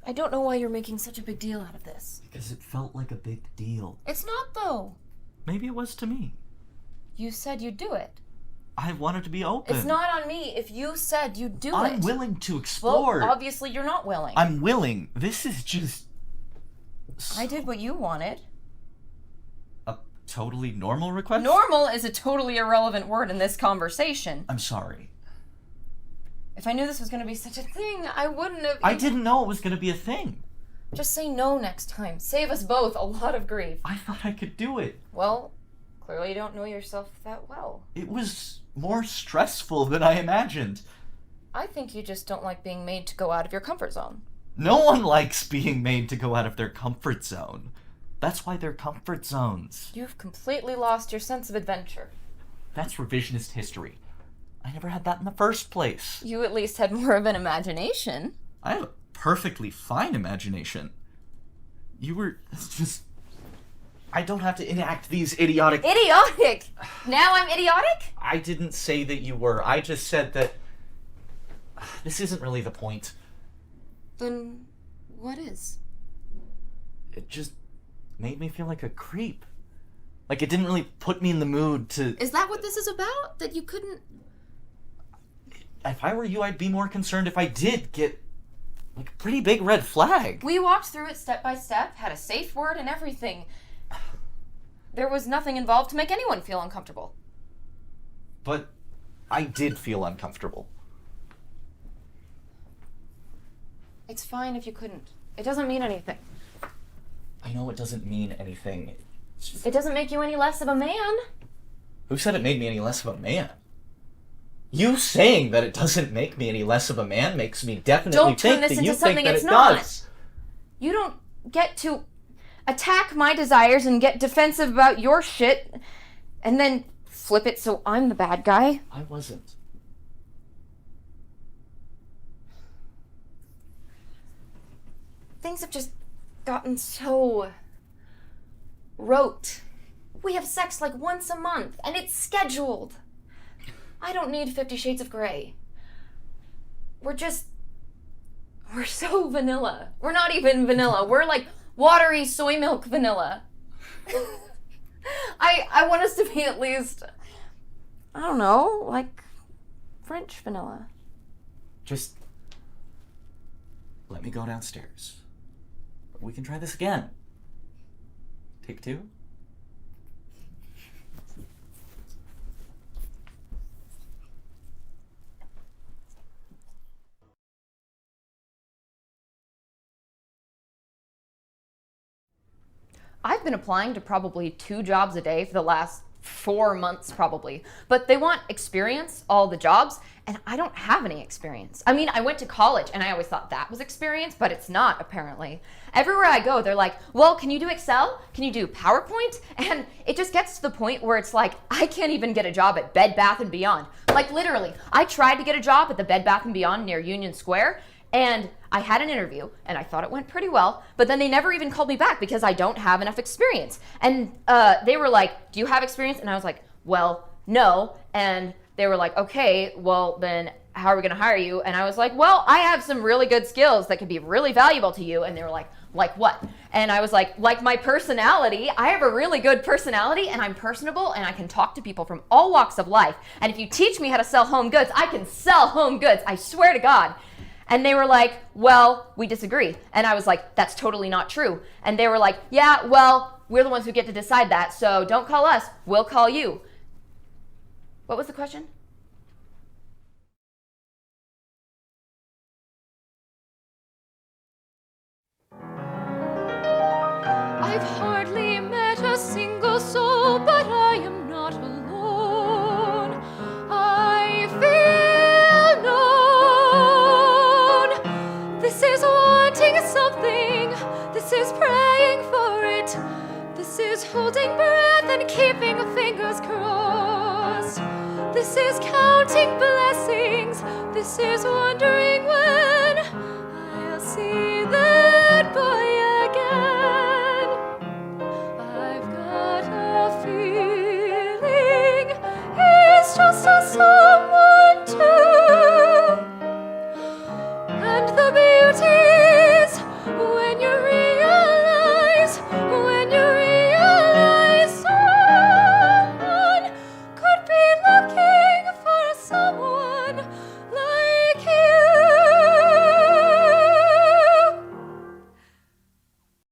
I don't know why you're making such a big deal out of this. Because it felt like a big deal. It's not, though. Maybe it was to me. You said you'd do it. I wanted to be open. It's not on me. If you said you'd do it. I'm willing to explore. Well, obviously you're not willing. I'm willing. This is just... I did what you wanted. A totally normal request? Normal is a totally irrelevant word in this conversation. I'm sorry. If I knew this was going to be such a thing, I wouldn't have... I didn't know it was going to be a thing. Just say no next time. Save us both a lot of grief. I thought I could do it. Well, clearly you don't know yourself that well. It was more stressful than I imagined. I think you just don't like being made to go out of your comfort zone. No one likes being made to go out of their comfort zone. That's why they're comfort zones. You've completely lost your sense of adventure. That's revisionist history. I never had that in the first place. You at least had more of an imagination. I have a perfectly fine imagination. You were just... I don't have to enact these idiotic... Idiotic? Now I'm idiotic? I didn't say that you were. I just said that... This isn't really the point. Then what is? It just made me feel like a creep. Like it didn't really put me in the mood to... Is that what this is about? That you couldn't... If I were you, I'd be more concerned if I did get, like, a pretty big red flag. We walked through it step by step, had a safe word and everything. There was nothing involved to make anyone feel uncomfortable. But I did feel uncomfortable. It's fine if you couldn't. It doesn't mean anything. I know it doesn't mean anything. It doesn't make you any less of a man. Who said it made me any less of a man? You saying that it doesn't make me any less of a man makes me definitely think that you think that it does. You don't get to attack my desires and get defensive about your shit and then flip it so I'm the bad guy. I wasn't. Things have just gotten so rote. We have sex like once a month and it's scheduled. I don't need 50 Shades of Grey. We're so vanilla. We're not even vanilla. We're like watery soy milk vanilla. I want us to be at least, I don't know, like French vanilla. Just let me go downstairs. We can try this again. Take two. I've been applying to probably 2 jobs a day for the last 4 months probably, but they want experience, all the jobs, and I don't have any experience. I mean, I went to college and I always thought that was experience, but it's not apparently. Everywhere I go, they're like, well, can you do Excel? Can you do PowerPoint? And it just gets to the point where it's like, I can't even get a job at Bed Bath & Beyond. Like literally, I tried to get a job at the Bed Bath & Beyond near Union Square, and I had an interview, and I thought it went pretty well, but then they never even called me back because I don't have enough experience. And they were like, do you have experience? And I was like, well, no. And they were like, okay, well, then how are we gonna hire you? And I was like, well, I have some really good skills that could be really valuable to you. And they were like what? And I was like my personality. I have a really good personality, and I'm personable, and I can talk to people from all walks of life. And if you teach me how to sell home goods, I can sell home goods, I swear to God. And they were like, well, we disagree. And I was like, that's totally not true. And they were like, yeah, well, we're the ones who get to decide that, so don't call us, we'll call you. What was the question? I've hardly met a single soul, but I am not alone. I feel known. This is wanting something. This is praying for it. This is holding breath and keeping fingers crossed. This is counting blessings. This is one.